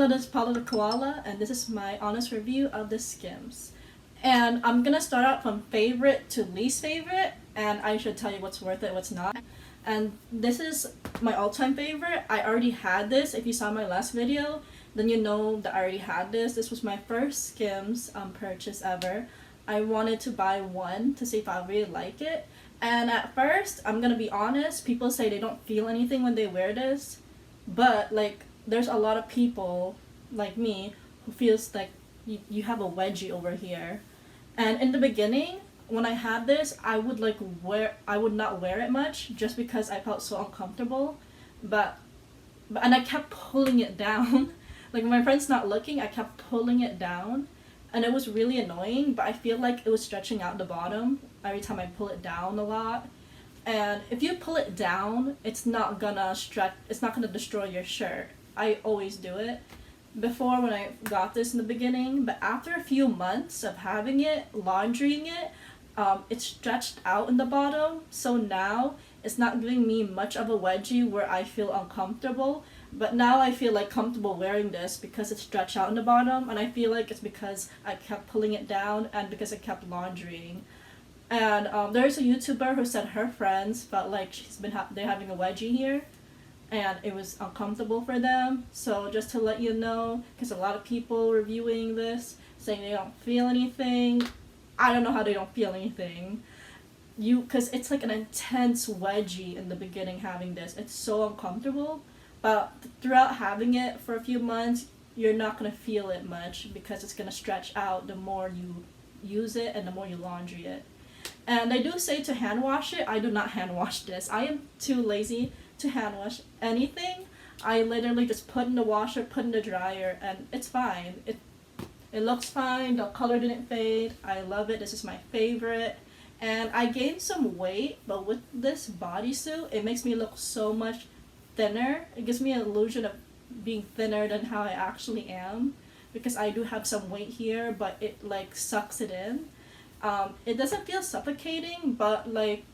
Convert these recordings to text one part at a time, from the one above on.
Hello, this is Paula the Koala, and this is my honest review of the Skims. And I'm gonna start out from favorite to least favorite, and I should tell you what's worth it, what's not. And this is my all-time favorite. I already had this. If you saw my last video, then you know that I already had this. This was my first Skims purchase ever. I wanted to buy one to see if I really like it. And at first, I'm gonna be honest, people say they don't feel anything when they wear this. But like, there's a lot of people like me who feels like you have a wedgie over here. And in the beginning, when I had this, I would not wear it much just because I felt so uncomfortable. And I kept pulling it down. Like when my friend's not looking, I kept pulling it down. And it was really annoying, but I feel like it was stretching out the bottom every time I pull it down a lot. And if you pull it down, it's not gonna destroy your shirt. I always do it before when I got this in the beginning, but after a few months of having it, laundrying it, it stretched out in the bottom, so now it's not giving me much of a wedgie where I feel uncomfortable. But now I feel like comfortable wearing this because it's stretched out in the bottom, and I feel like it's because I kept pulling it down and because I kept laundrying. And there's a YouTuber who said her friends felt like they're having a wedgie here, and it was uncomfortable for them. So just to let you know, because a lot of people reviewing this saying they don't feel anything. I don't know how they don't feel anything. Because it's like an intense wedgie in the beginning having this. It's so uncomfortable. But throughout having it for a few months, you're not going to feel it much because it's going to stretch out the more you use it and the more you laundry it. And they do say to hand wash it. I do not hand wash this. I am too lazy to hand wash anything. I literally just put in the washer, put in the dryer, and it's fine. It looks fine. The color didn't fade. I love it. This is my favorite. And I gained some weight, but with this bodysuit, it makes me look so much thinner. It gives me an illusion of being thinner than how I actually am, because I do have some weight here, but it like sucks it in. It doesn't feel suffocating, but like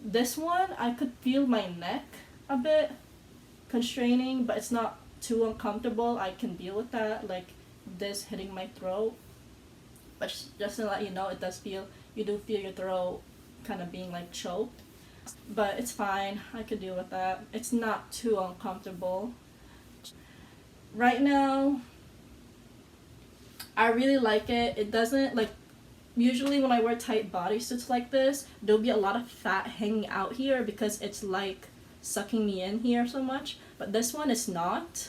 this one, I could feel my neck a bit constraining, but it's not too uncomfortable. I can deal with that, like this hitting my throat. But just to let you know, you do feel your throat kind of being like choked. But it's fine, I could deal with that. It's not too uncomfortable. Right now, I really like it. It doesn't like, usually when I wear tight bodysuits like this, there'll be a lot of fat hanging out here because it's like sucking me in here so much. But this one is not.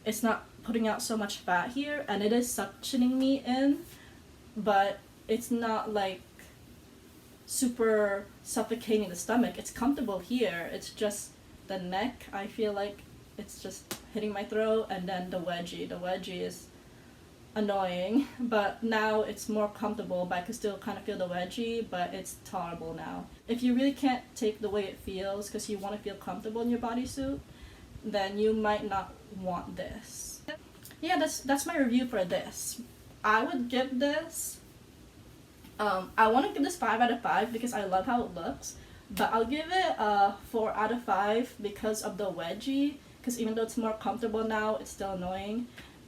It's not putting out so much fat here, and it is suctioning me in, but it's not like super suffocating the stomach. It's comfortable here. It's just the neck, I feel like it's just hitting my throat, and then the wedgie. The wedgie is annoying, but now it's more comfortable, but I can still kind of feel the wedgie, but it's tolerable now. If you really can't take the way it feels because you want to feel comfortable in your bodysuit, then you might not want this. Yeah, that's my review for this. I would give this I want to give this 5 out of 5 because I love how it looks, but I'll give it a 4 out of 5 because of the wedgie, because even though it's more comfortable now, it's still annoying.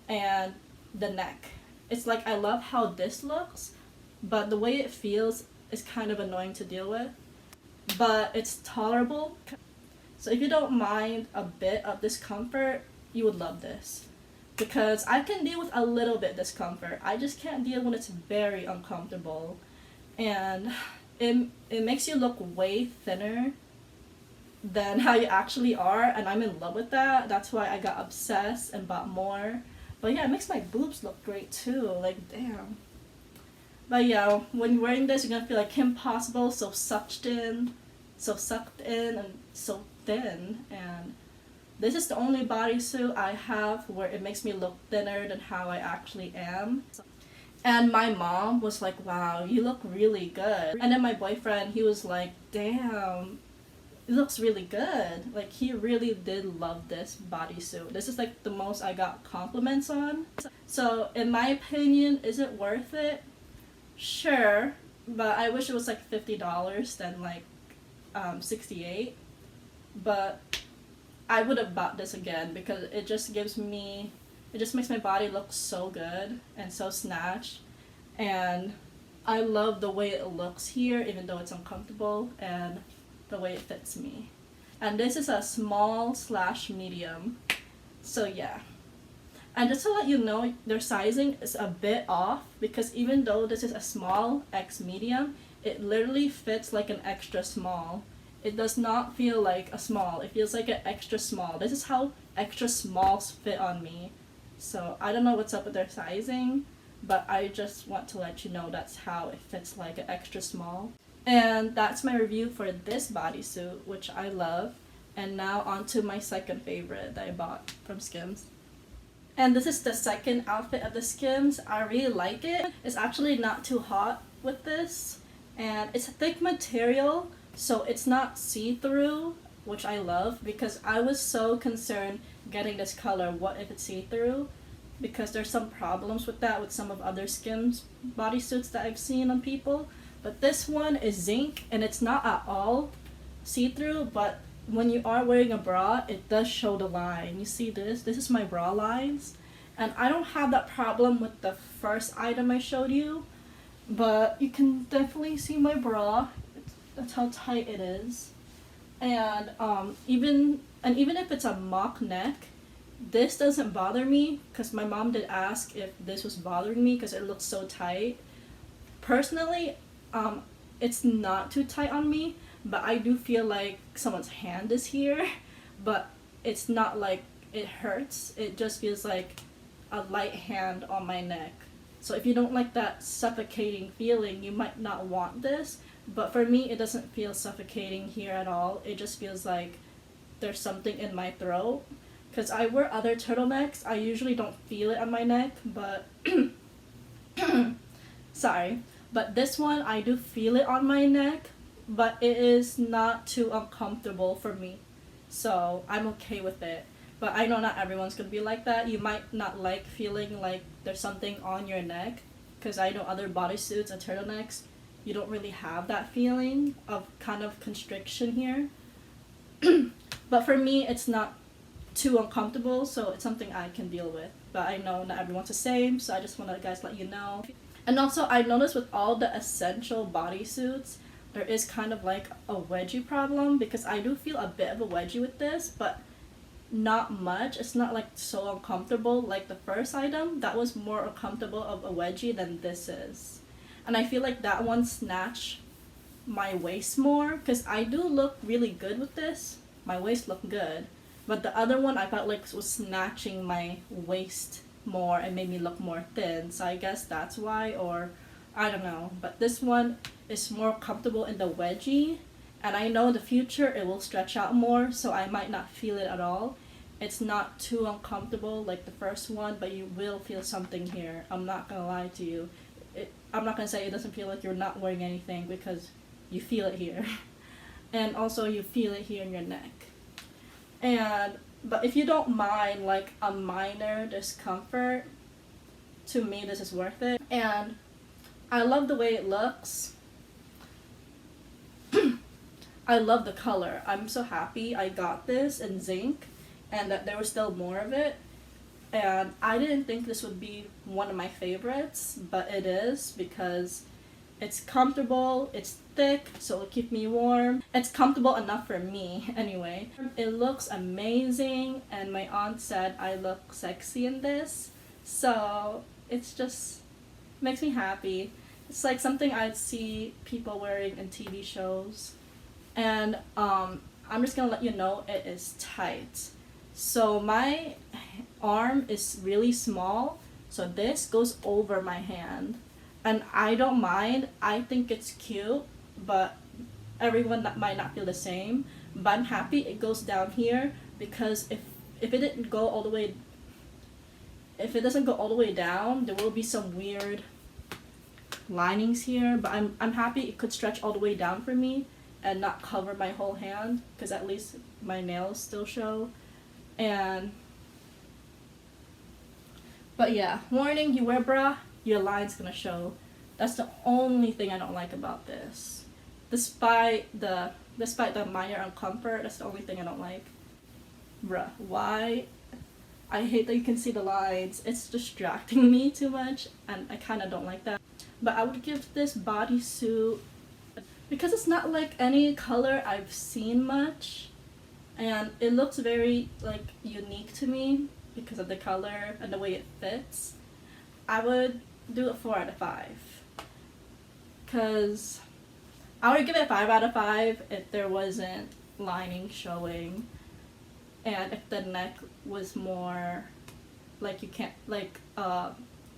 And the neck, it's like I love how this looks, but the way it feels is kind of annoying to deal with, but it's tolerable. So if you don't mind a bit of discomfort, you would love this, because I can deal with a little bit discomfort. I just can't deal when it's very uncomfortable, and it makes you look way thinner than how you actually are, and I'm in love with that. That's why I got obsessed and bought more. But yeah, it makes my boobs look great too, like damn. But yeah, when you're wearing this, you're gonna feel like Kim Possible, so sucked in, and so thin. And this is the only bodysuit I have where it makes me look thinner than how I actually am. And my mom was like, wow, you look really good. And then my boyfriend, he was like, damn, it looks really good. Like, he really did love this bodysuit. This is like the most I got compliments on. So in my opinion, is it worth it? Sure, but I wish it was like $50 than like $68. But I would have bought this again because it just gives me It just makes my body look so good and so snatched. And I love the way it looks here, even though it's uncomfortable, and the way it fits me. And this is a small slash medium. So yeah. And just to let you know, their sizing is a bit off because even though this is a small X medium, it literally fits like an extra small. It does not feel like a small. It feels like an extra small. This is how extra smalls fit on me. So I don't know what's up with their sizing, but I just want to let you know that's how it fits like an extra small. And that's my review for this bodysuit, which I love. And now on to my second favorite that I bought from Skims. And this is the second outfit of the Skims. I really like it. It's actually not too hot with this. And it's a thick material, so it's not see-through, which I love because I was so concerned getting this color. What if it's see-through? Because there's some problems with that with some of other Skims bodysuits that I've seen on people. But this one is zinc and it's not at all see-through, but when you are wearing a bra, it does show the line. You see this? This is my bra lines. And I don't have that problem with the first item I showed you, but you can definitely see my bra. That's how tight it is. And even if it's a mock neck, this doesn't bother me because my mom did ask if this was bothering me because it looks so tight. Personally, it's not too tight on me, but I do feel like someone's hand is here, but it's not like it hurts. It just feels like a light hand on my neck. So if you don't like that suffocating feeling, you might not want this. But for me, it doesn't feel suffocating here at all. It just feels like there's something in my throat. Because I wear other turtlenecks, I usually don't feel it on my neck, but sorry. But this one, I do feel it on my neck, but it is not too uncomfortable for me. So I'm okay with it. But I know not everyone's gonna be like that. You might not like feeling like there's something on your neck, because I know other bodysuits and turtlenecks, you don't really have that feeling of kind of constriction here. But for me, it's not too uncomfortable, so it's something I can deal with. But I know not everyone's the same, so I just want to guys let you know. And also, I noticed with all the essential bodysuits, there is kind of like a wedgie problem, because I do feel a bit of a wedgie with this, but not much. It's not like so uncomfortable like the first item. That was more uncomfortable of a wedgie than this is. And I feel like that one snatched my waist more, because I do look really good with this. My waist looked good. But the other one I felt like was snatching my waist more and made me look more thin. So I guess that's why, or I don't know. But this one is more comfortable in the wedgie. And I know in the future it will stretch out more, so I might not feel it at all. It's not too uncomfortable like the first one, but you will feel something here. I'm not gonna lie to you. I'm not gonna say it doesn't feel like you're not wearing anything, because you feel it here. And also you feel it here in your neck. But if you don't mind like a minor discomfort, to me this is worth it. And I love the way it looks. I love the color. I'm so happy I got this in zinc and that there was still more of it. And I didn't think this would be one of my favorites, but it is, because it's comfortable, it's thick, so it'll keep me warm. It's comfortable enough for me anyway. It looks amazing, and my aunt said I look sexy in this, so it's just makes me happy. It's like something I'd see people wearing in TV shows. And I'm just gonna let you know it is tight. So my arm is really small, so this goes over my hand. And I don't mind. I think it's cute, but everyone might not feel the same. But I'm happy it goes down here, because if it didn't go all the way, if it doesn't go all the way down, there will be some weird linings here. But I'm happy it could stretch all the way down for me and not cover my whole hand, because at least my nails still show. But yeah, warning, you wear bra, your line's gonna show. That's the only thing I don't like about this. Despite the minor uncomfort, that's the only thing I don't like. Bruh, why I hate that you can see the lines. It's distracting me too much, and I kind of don't like that. But I would give this bodysuit, because it's not like any color I've seen much, and it looks very like unique to me because of the color and the way it fits. I would do a 4 out of 5. Because I would give it 5 out of 5 if there wasn't lining showing, and if the neck was more like you can't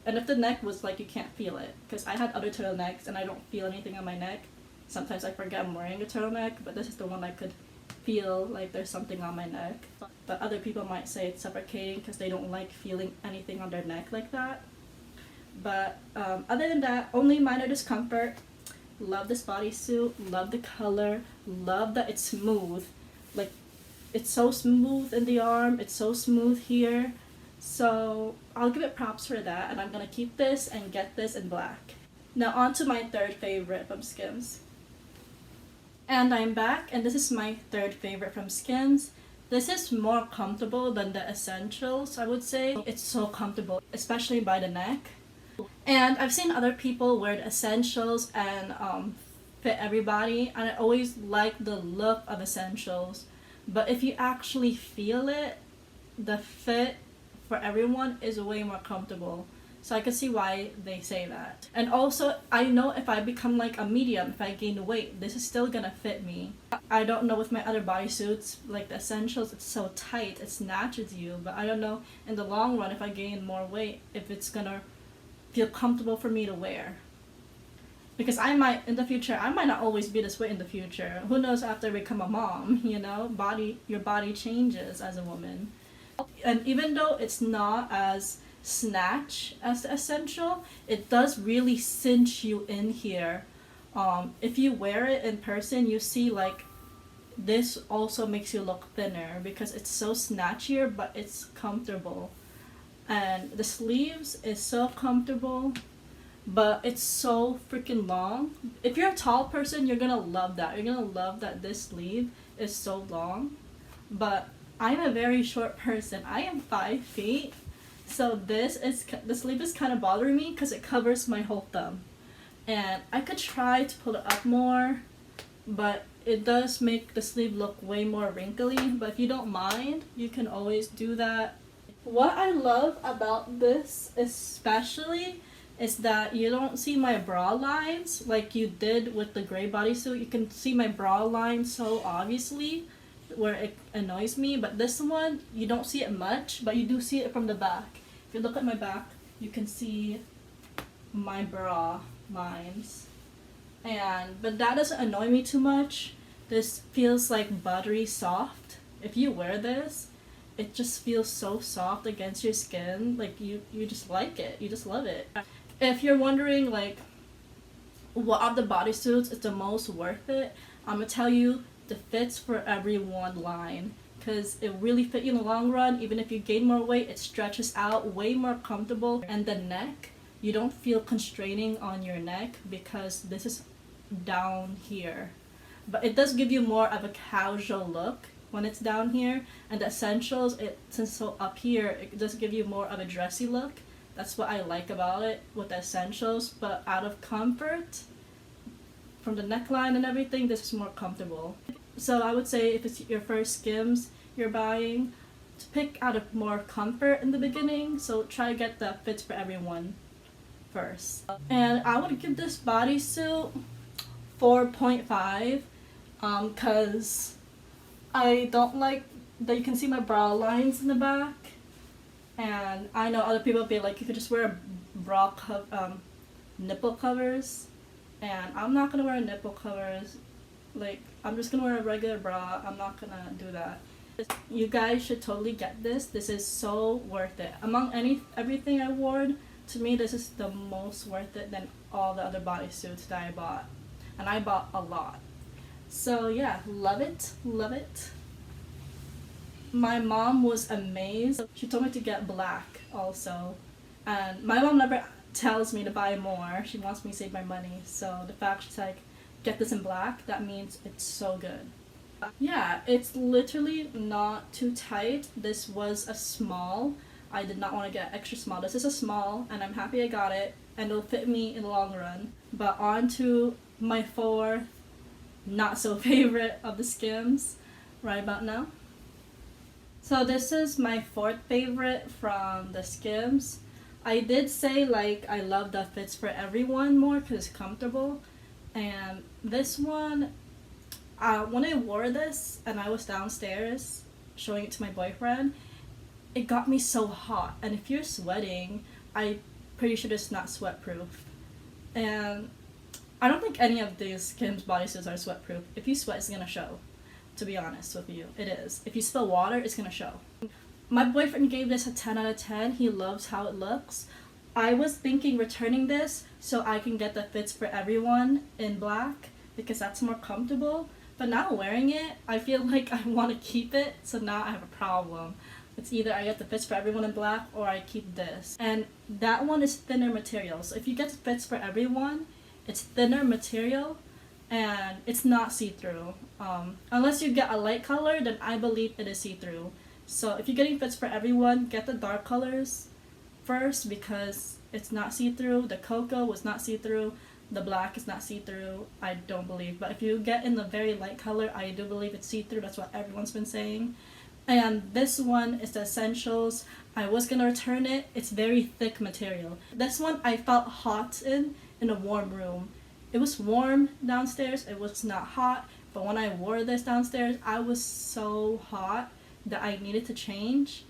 and if the neck was like you can't feel it. Because I had other turtlenecks and I don't feel anything on my neck. Sometimes I forget I'm wearing a turtleneck, but this is the one I could feel like there's something on my neck. But other people might say it's suffocating because they don't like feeling anything on their neck like that. But other than that, only minor discomfort. Love this bodysuit, love the color, love that it's smooth. Like, it's so smooth in the arm, it's so smooth here. So I'll give it props for that, and I'm gonna keep this and get this in black. Now on to my third favorite from Skims. And I'm back, and this is my third favorite from Skims. This is more comfortable than the Essentials, I would say. It's so comfortable, especially by the neck. And I've seen other people wear the Essentials and fit everybody, and I always like the look of Essentials. But if you actually feel it, the fit for everyone is way more comfortable. So I can see why they say that. And also, I know if I become like a medium, if I gain weight, this is still gonna fit me. I don't know with my other bodysuits, like the Essentials, it's so tight, it snatches you. But I don't know in the long run if I gain more weight, if it's gonna feel comfortable for me to wear. Because I might, in the future, I might not always be this way in the future. Who knows after I become a mom, you know? Your body changes as a woman. And even though it's not as snatch as the Essential, it does really cinch you in here. If you wear it in person, you see like this also makes you look thinner because it's so snatchier, but it's comfortable. And the sleeves is so comfortable, but it's so freaking long. If you're a tall person, you're gonna love that. You're gonna love that this sleeve is so long. But I'm a very short person. I am 5 feet. So the sleeve is kind of bothering me because it covers my whole thumb. And I could try to pull it up more, but it does make the sleeve look way more wrinkly. But if you don't mind, you can always do that. What I love about this especially is that you don't see my bra lines like you did with the gray bodysuit. You can see my bra line so obviously where it annoys me, but this one you don't see it much, but you do see it from the back. If you look at my back, you can see my bra lines. But that doesn't annoy me too much. This feels like buttery soft. If you wear this, it just feels so soft against your skin. Like you just like it. You just love it. If you're wondering like what of the bodysuits is the most worth it, I'm gonna tell you the fits for everyone line. Because it really fit you in the long run. Even if you gain more weight, it stretches out way more comfortable. And the neck, you don't feel constraining on your neck because this is down here. But it does give you more of a casual look when it's down here. And the Essentials, since so up here, it does give you more of a dressy look. That's what I like about it with the Essentials. But out of comfort, from the neckline and everything, this is more comfortable. So I would say if it's your first Skims you're buying, to pick out of more comfort in the beginning. So try to get the fits for everyone first. And I would give this bodysuit 4.5 because I don't like that you can see my bra lines in the back. And I know other people be like, you could just wear nipple covers. And I'm not gonna wear nipple covers. Like, I'm just gonna wear a regular bra. I'm not gonna do that. You guys should totally get this. This is so worth it. Among everything I wore, to me this is the most worth it than all the other bodysuits that I bought. And I bought a lot. So yeah, love it, love it. My mom was amazed. She told me to get black also. And my mom never tells me to buy more. She wants me to save my money. So the fact she's like, get this in black, that means it's so good. Yeah, it's literally not too tight. This was a small. I did not want to get extra small. This is a small, and I'm happy I got it, and it'll fit me in the long run. But on to my fourth not so favorite of the Skims right about now. So this is my fourth favorite from the Skims. I did say like I love the Fits for Everyone more because it's comfortable, and this one, when I wore this and I was downstairs showing it to my boyfriend, it got me so hot. And if you're sweating, I'm pretty sure it's not sweat proof. And I don't think any of these Skims bodysuits are sweat proof. If you sweat, it's gonna show. To be honest with you, it is. If you spill water, it's gonna show. My boyfriend gave this a 10 out of 10. He loves how it looks. I was thinking returning this so I can get the Fits for Everyone in black because that's more comfortable. But now wearing it, I feel like I want to keep it, so now I have a problem. It's either I get the Fits for Everyone in black or I keep this. And that one is thinner material. So if you get the Fits for Everyone, it's thinner material and it's not see-through. Unless you get a light color, then I believe it is see-through. So if you're getting Fits for Everyone, get the dark colors first because it's not see-through. The cocoa was not see-through. The black is not see-through, I don't believe. But if you get in the very light color, I do believe it's see-through. That's what everyone's been saying. And this one is the Essentials. I was gonna return it. It's very thick material. This one I felt hot in a warm room. It was warm downstairs. It was not hot. But when I wore this downstairs, I was so hot that I needed to change.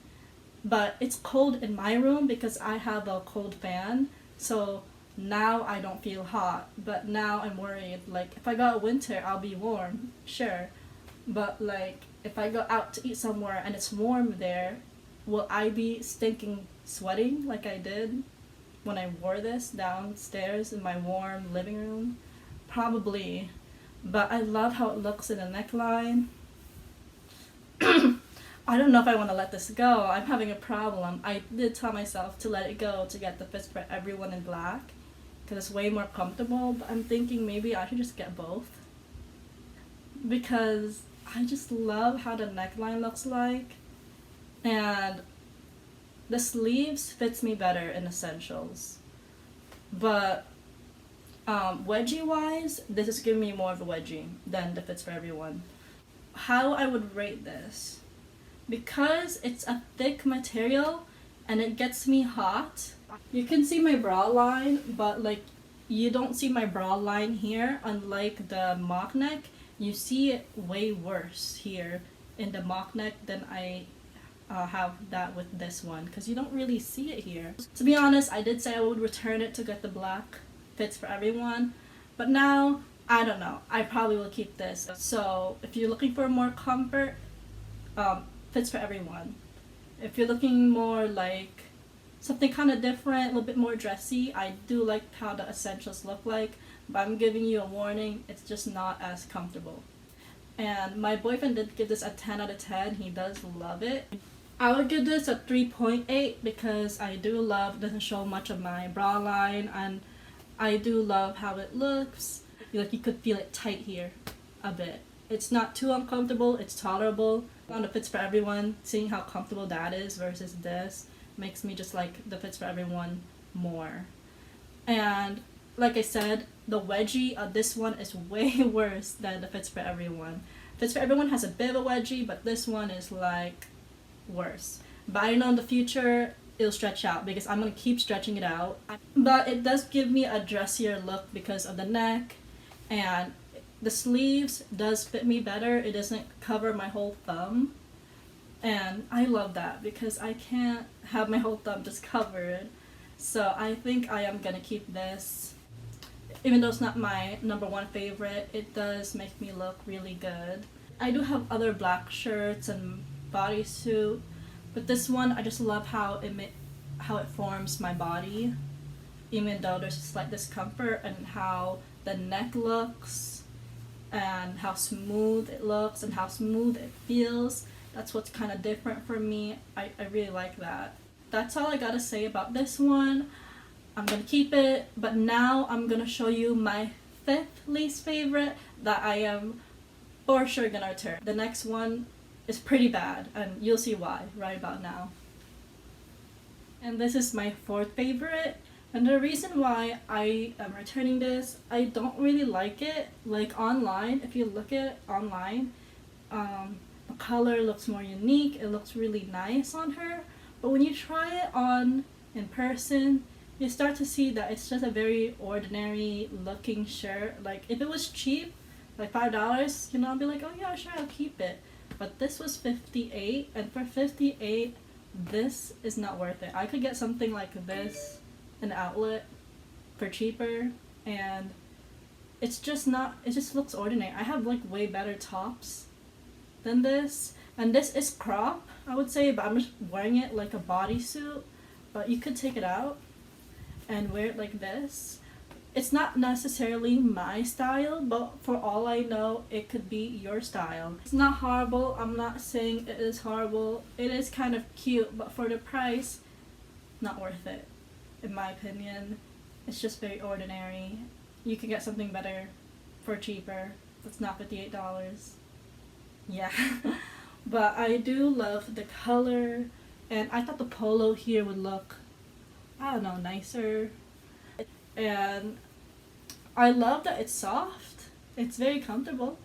But it's cold in my room because I have a cold fan. So now I don't feel hot, but now I'm worried. Like, if I go out winter, I'll be warm, sure. But, like, if I go out to eat somewhere and it's warm there, will I be stinking sweating like I did when I wore this downstairs in my warm living room? Probably. But I love how it looks in the neckline. I don't know if I want to let this go. I'm having a problem. I did tell myself to let it go to get the Fits for Everyone in black because it's way more comfortable, but I'm thinking maybe I should just get both because I just love how the neckline looks like, and the sleeves fits me better in Essentials. But wedgie wise, this is giving me more of a wedgie than the Fits for Everyone. How I would rate this, because it's a thick material and it gets me hot. You can see my bra line, but like you don't see my bra line here. Unlike the mock neck, you see it way worse here in the mock neck than I have that with this one because you don't really see it here. To be honest, I did say I would return it to get the black Fits for Everyone, but now I don't know. I probably will keep this. So if you're looking for more comfort, Fits for Everyone. If you're looking more like something kind of different, a little bit more dressy, I do like how the Essentials look like, but I'm giving you a warning, it's just not as comfortable. And my boyfriend did give this a 10 out of 10. He does love it. I would give this a 3.8 because I do love it doesn't show much of my bra line, and I do love how it looks. Like you could feel it tight here a bit. It's not too uncomfortable, it's tolerable. On the Fits for Everyone, seeing how comfortable that is versus this makes me just like the Fits for Everyone more. And like I said, the wedgie of this one is way worse than the Fits for Everyone. Fits for Everyone has a bit of a wedgie, but this one is like worse. But I know in the future it'll stretch out because I'm gonna keep stretching it out. But it does give me a dressier look because of the neck, and the sleeves does fit me better. It doesn't cover my whole thumb. And I love that because I can't have my whole thumb just covered. So I think I am gonna keep this. Even though it's not my number one favorite, it does make me look really good. I do have other black shirts and bodysuit, but this one I just love how it forms my body, even though there's a slight discomfort, and how the neck looks and how smooth it looks and how smooth it feels. That's what's kind of different for me. I really like that. That's all I gotta say about this one. I'm gonna keep it, but now I'm gonna show you my fifth least favorite that I am for sure gonna return. The next one is pretty bad, and you'll see why right about now. And this is my fourth favorite. And the reason why I am returning this, I don't really like it. Like online, if you look at it online, the color looks more unique. It looks really nice on her. But when you try it on in person, you start to see that it's just a very ordinary looking shirt. Like if it was cheap, like $5, you know, I'd be like, oh yeah, sure, I'll keep it. But this was 58, and for 58, this is not worth it. I could get something like this, an outlet, for cheaper, and it's just not, it just looks ordinary. I have like way better tops than this, and this is crop, I would say, but I'm just wearing it like a bodysuit. But you could take it out and wear it like this. It's not necessarily my style, but for all I know, it could be your style. It's not horrible. I'm not saying it is horrible. It is kind of cute, but for the price, not worth it. In my opinion, it's just very ordinary. You can get something better for cheaper. It's not $58. Yeah. But I do love the color, and I thought the polo here would look, I don't know, nicer. And I love that it's soft. It's very comfortable.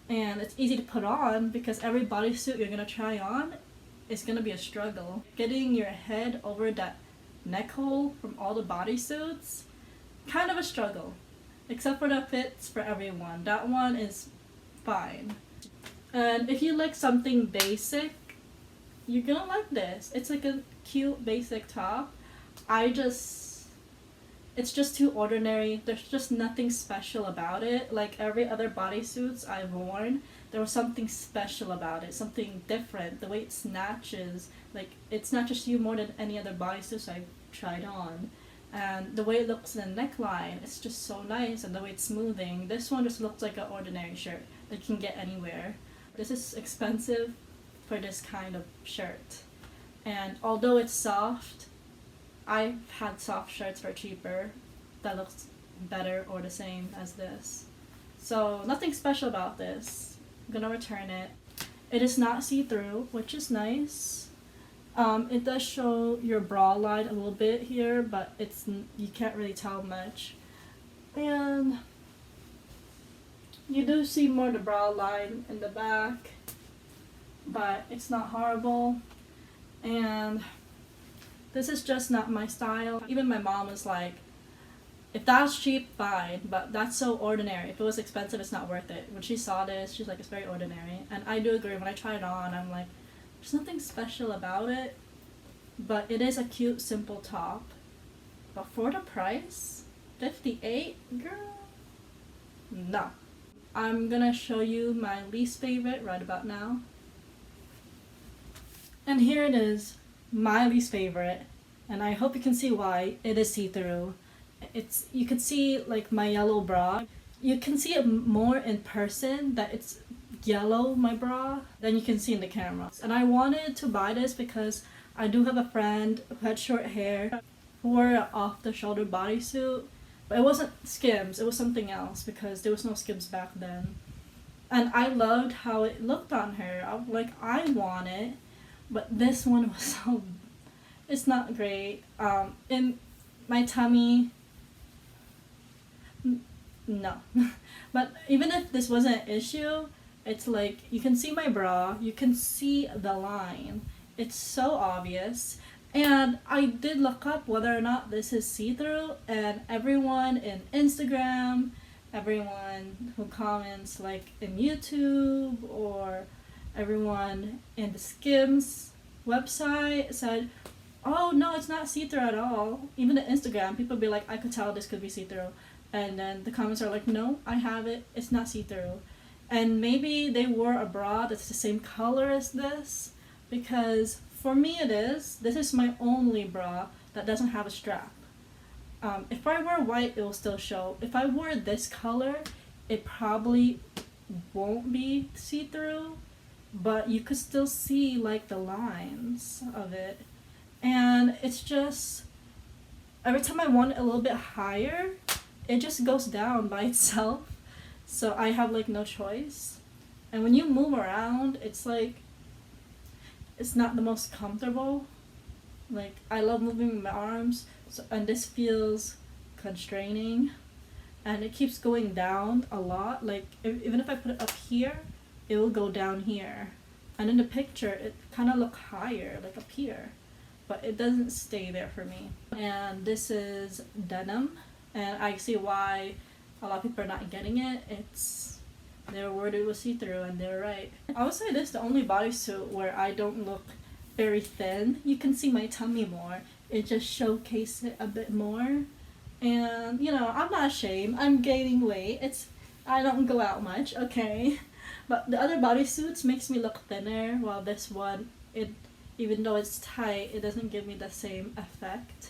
And it's easy to put on, because every bodysuit you're gonna try on is gonna be a struggle. Getting your head over that neck hole from all the bodysuits, kind of a struggle. Except for the fits for everyone. That one is fine. And if you like something basic, you're gonna like this. It's like a cute basic top. It's just too ordinary. There's just nothing special about it. Like every other bodysuits I've worn, there was something special about it, something different. The way it snatches, like it snatches you more than any other bodysuits I've tried on. And the way it looks in the neckline, it's just so nice, and the way it's smoothing. This one just looks like an ordinary shirt that you can get anywhere. This is expensive for this kind of shirt. And although it's soft, I've had soft shirts for cheaper that looks better or the same as this. So nothing special about this. I'm gonna return it. It is not see-through, which is nice. It does show your bra line a little bit here, but you can't really tell much. And you do see more of the bra line in the back, but it's not horrible. And this is just not my style. Even my mom was like, if that's cheap, fine, but that's so ordinary. If it was expensive, it's not worth it. When she saw this, she's like, it's very ordinary. And I do agree. When I tried it on, I'm like, there's nothing special about it, but it is a cute, simple top. But for the price, 58, girl, no. I'm gonna show you my least favorite right about now. And here it is, my least favorite, and I hope you can see why. It is see-through. You can see like my yellow bra. You can see it more in person that it's yellow, my bra, than you can see in the camera. And I wanted to buy this because I do have a friend who had short hair, who wore an off-the-shoulder bodysuit, but it wasn't Skims, it was something else, because there was no Skims back then. And I loved how it looked on her. I was like, I want it, but this one was so, it's not great. In my tummy, no. But even if this wasn't an issue, it's like, you can see my bra, you can see the line. It's so obvious. And I did look up whether or not this is see-through, and everyone in Instagram, everyone who comments like in YouTube, or everyone in the Skims website said, oh no, it's not see-through at all. Even on Instagram, people be like, I could tell this could be see-through. And then the comments are like, no, I have it, it's not see-through. And maybe they wore a bra that's the same color as this, because for me it is. This is my only bra that doesn't have a strap. If I wore white, it will still show. If I wore this color, it probably won't be see-through, but you could still see like the lines of it. And it's just, every time I want it a little bit higher, it just goes down by itself. So I have like no choice. And when you move around, it's like it's not the most comfortable. Like I love moving my arms, so, and this feels constraining, and it keeps going down a lot. Like even if I put it up here, it will go down here, and in the picture it kind of look higher, like up here, but it doesn't stay there for me. And this is denim, and I see why a lot of people are not getting it. They were worried it was see-through, and they were right. I would say this is the only bodysuit where I don't look very thin. You can see my tummy more. It just showcases it a bit more. And, you know, I'm not ashamed. I'm gaining weight. I don't go out much, okay? But the other bodysuits makes me look thinner, while this one, even though it's tight, it doesn't give me the same effect.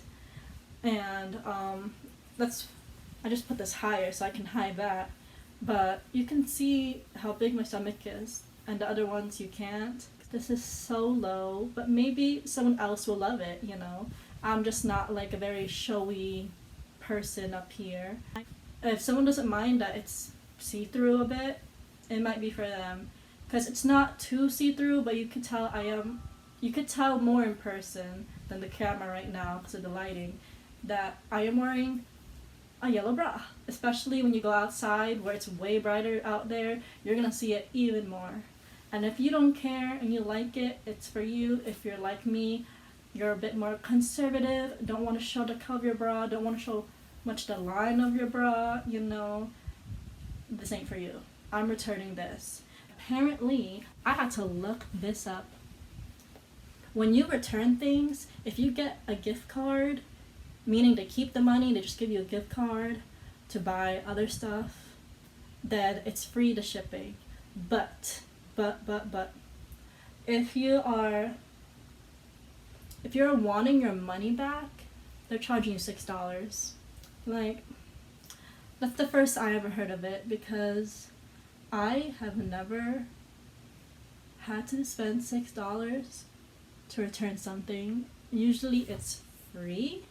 And I just put this higher so I can hide that. But you can see how big my stomach is, and the other ones you can't. This is so low, but maybe someone else will love it, you know? I'm just not like a very showy person up here. If someone doesn't mind that it's see-through a bit, it might be for them. Because it's not too see-through, but you could tell more in person than the camera right now because of the lighting, that I am wearing a yellow bra. Especially when you go outside where it's way brighter out there, you're gonna see it even more. And if you don't care and you like it, it's for you. If you're like me, you're a bit more conservative, don't want to show the color of your bra, don't want to show much the line of your bra, you know, this ain't for you. I'm returning this. Apparently, I had to look this up. When you return things, if you get a gift card, meaning to keep the money, they just give you a gift card to buy other stuff, then it's free to shipping. But if you're wanting your money back, they're charging you $6. Like, that's the first I ever heard of it, because I have never had to spend $6 to return something. Usually it's free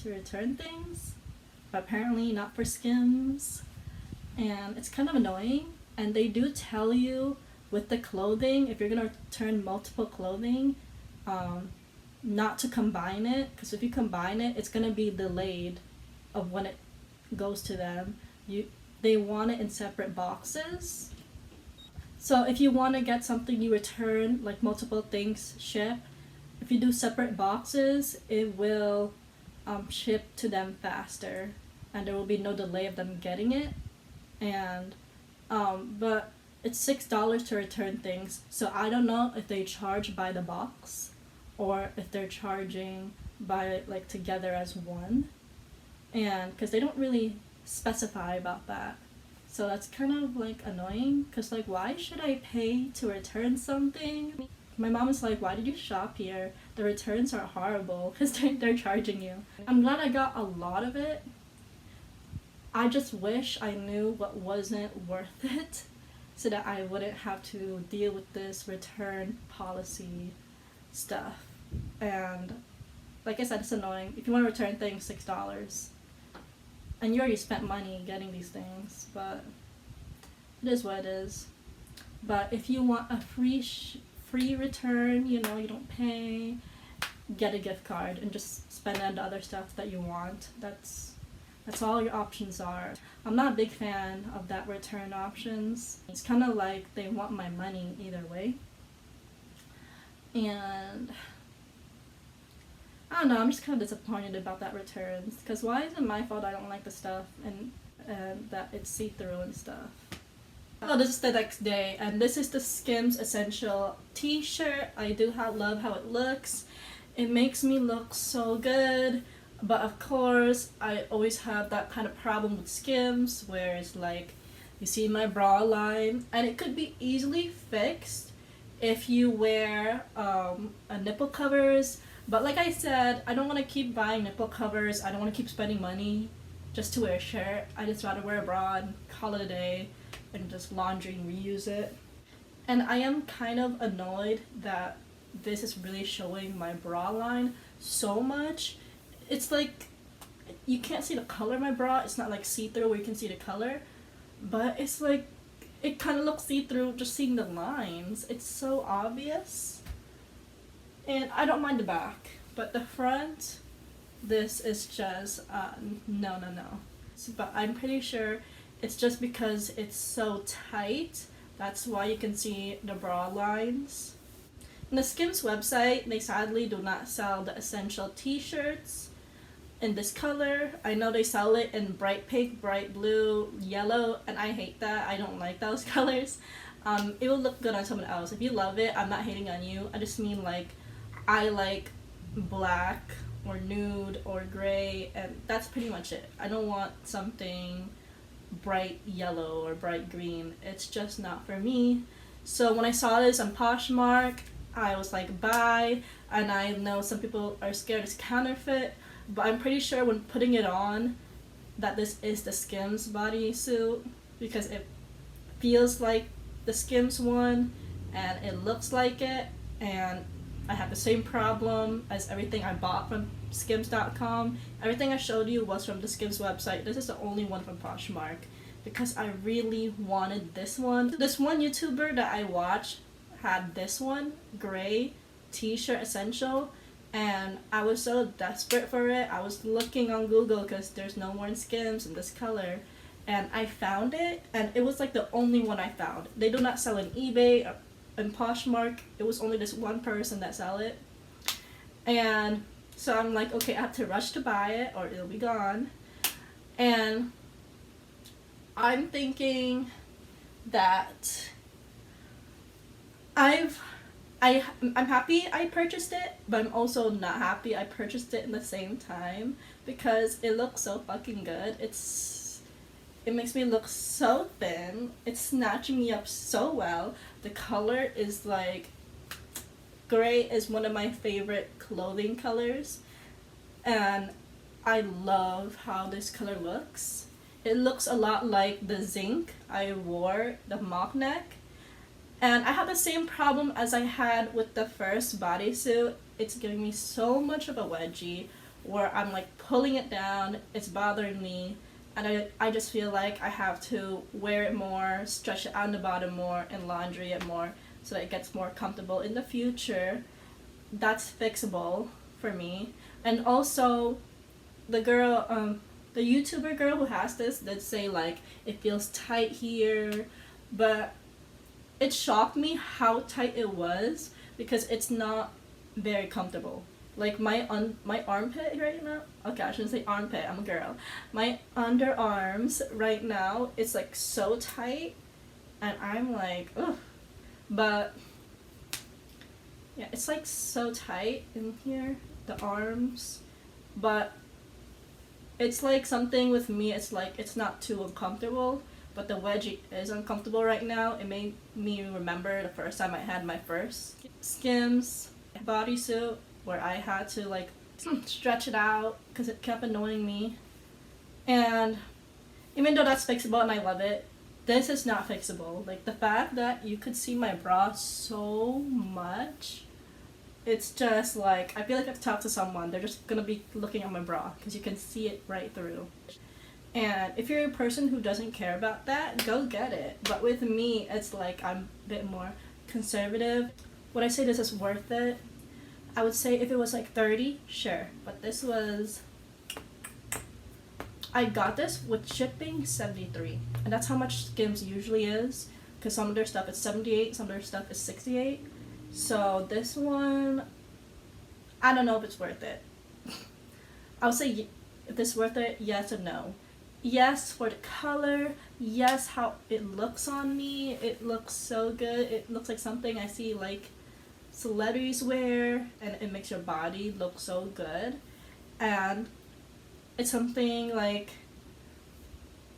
to return things, but apparently not for Skims. And it's kind of annoying. And they do tell you with the clothing, if you're gonna return multiple clothing, not to combine it, because if you combine it, it's gonna be delayed of when it goes to them. They want it in separate boxes. So if you want to get something you return, like multiple things ship, if you do separate boxes, it will ship to them faster, and there will be no delay of them getting it. And but it's $6 to return things, so I don't know if they charge by the box or if they're charging by like together as one, and because they don't really specify about that. So that's kind of like annoying, because like, why should I pay to return something? My mom is like, why did you shop here? The returns are horrible because they're charging you. I'm glad I got a lot of it. I just wish I knew what wasn't worth it, so that I wouldn't have to deal with this return policy stuff. And like I said, it's annoying. If you want to return things, $6. And you already spent money getting these things, but it is what it is. But if you want a free return, you know, you don't pay, get a gift card and just spend it on the other stuff that you want. That's all your options are. I'm not a big fan of that return options. It's kind of like they want my money either way. And I don't know, I'm just kind of disappointed about that returns, because why is it my fault I don't like the stuff and that it's see-through and stuff? Oh, this is the next day, and this is the Skims Essential t-shirt. I do love how it looks. It makes me look so good, but of course I always have that kind of problem with Skims where it's like, you see my bra line, and it could be easily fixed if you wear a nipple covers. But like I said, I don't want to keep buying nipple covers. I don't want to keep spending money just to wear a shirt. I just rather wear a bra and call it a day and just laundry and reuse it. And I am kind of annoyed that this is really showing my bra line so much. It's like, you can't see the color of my bra. It's not like see-through where you can see the color. But it's like, it kind of looks see-through just seeing the lines. It's so obvious. And I don't mind the back, but the front, this is just, no, no, no. But I'm pretty sure it's just because it's so tight. That's why you can see the bra lines. On the Skims website, they sadly do not sell the essential t-shirts in this color. I know they sell it in bright pink, bright blue, yellow, and I hate that. I don't like those colors. It will look good on someone else. If you love it, I'm not hating on you. I just mean like, I like black or nude or gray, and that's pretty much it. I don't want something bright yellow or bright green. It's just not for me. So when I saw this on Poshmark, I was like, bye. And I know some people are scared it's counterfeit, but I'm pretty sure when putting it on that this is the Skims bodysuit, because it feels like the Skims one and it looks like it, and I have the same problem as everything I bought from Skims.com. Everything I showed you was from the Skims website. This is the only one from Poshmark because I really wanted this one. This one YouTuber that I watched had this one, gray t-shirt essential, and I was so desperate for it. I was looking on Google because there's no more in Skims in this color, and I found it, and it was like the only one I found. They do not sell in eBay or in Poshmark. It was only this one person that sell it, and so I'm like, okay, I have to rush to buy it or it'll be gone. And I'm thinking that I'm happy I purchased it, but I'm also not happy I purchased it in the same time because it looks so fucking good. It makes me look so thin. It's snatching me up so well. The color is like, gray is one of my favorite clothing colors, and I love how this color looks. It looks a lot like the zinc I wore, the mock neck. And I have the same problem as I had with the first bodysuit. It's giving me so much of a wedgie where I'm like pulling it down, it's bothering me, and I just feel like I have to wear it more, stretch it out in the bottom more, and laundry it more so that it gets more comfortable in the future. That's fixable for me. And also, the girl, the YouTuber girl who has this did say like it feels tight here, but it shocked me how tight it was because it's not very comfortable. Like my armpit right now, okay, I shouldn't say armpit, I'm a girl. My underarms right now, it's like so tight, and I'm like, ugh. But yeah, it's like so tight in here, the arms, but it's like something with me, it's like it's not too uncomfortable, but the wedgie is uncomfortable right now. It made me remember the first time I had my first Skims bodysuit where I had to like stretch it out because it kept annoying me. And even though that's fixable and I love it, this is not fixable. Like the fact that you could see my bra so much, it's just like, I feel like I have to talk to someone. They're just gonna be looking at my bra because you can see it right through. And if you're a person who doesn't care about that, go get it. But with me, it's like I'm a bit more conservative. Would I say this is worth it? I would say if it was like 30, sure. But this was, I got this with shipping 73. And that's how much Skims usually is. Because some of their stuff is 78, some of their stuff is 68. So this one, I don't know if it's worth it. I would say if it's worth it, yes or no. Yes, for the color. Yes, how it looks on me. It looks so good. It looks like something I see like celebrities wear, and it makes your body look so good. And it's something like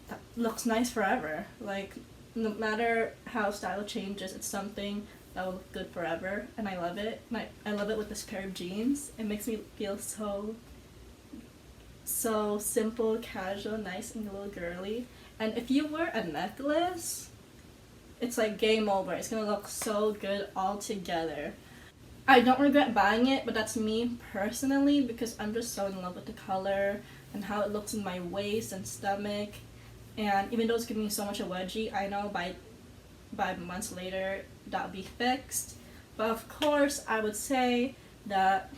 that looks nice forever. Like no matter how style changes, it's something that will look good forever, and I love it. And I love it with this pair of jeans. It makes me feel so simple, casual, nice, and a little girly. And if you wear a necklace, it's like game over. It's gonna look so good all together. I don't regret buying it, but that's me personally because I'm just so in love with the color and how it looks in my waist and stomach. And even though it's giving me so much a wedgie, I know by by months later that'll be fixed. But of course, I would say that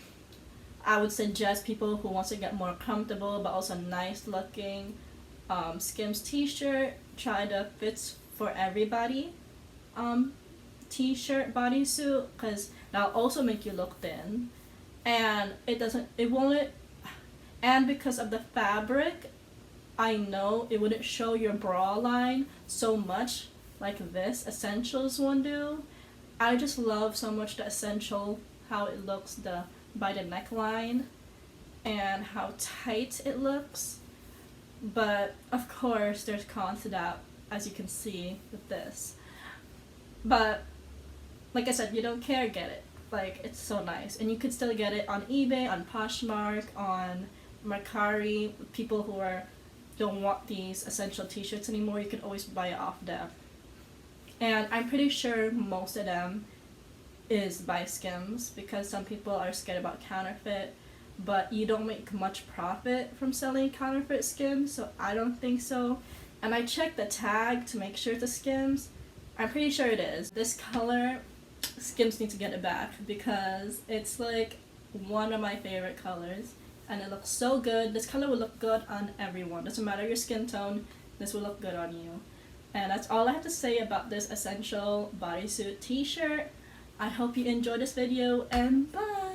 I would suggest people who wants to get more comfortable but also nice looking Skims t-shirt, try the fits for everybody t-shirt bodysuit, because that'll also make you look thin, and it won't, and because of the fabric, I know it wouldn't show your bra line so much like this Essentials one do. I just love so much the Essential, how it looks by the neckline and how tight it looks. But of course there's cons to that, as you can see with this. But like I said, you don't care, get it. Like, it's so nice. And you could still get it on eBay, on Poshmark, on Mercari. People who don't want these Essential t-shirts anymore, you can always buy it off them. And I'm pretty sure most of them is by Skims, because some people are scared about counterfeit, but you don't make much profit from selling counterfeit Skims, so I don't think so. And I checked the tag to make sure it's a Skims. I'm pretty sure it is. This color, Skims need to get it back, because it's like one of my favorite colors and it looks so good. This color will look good on everyone. Doesn't matter your skin tone, this will look good on you. And that's all I have to say about this Essential bodysuit t-shirt. I hope you enjoyed this video, and bye!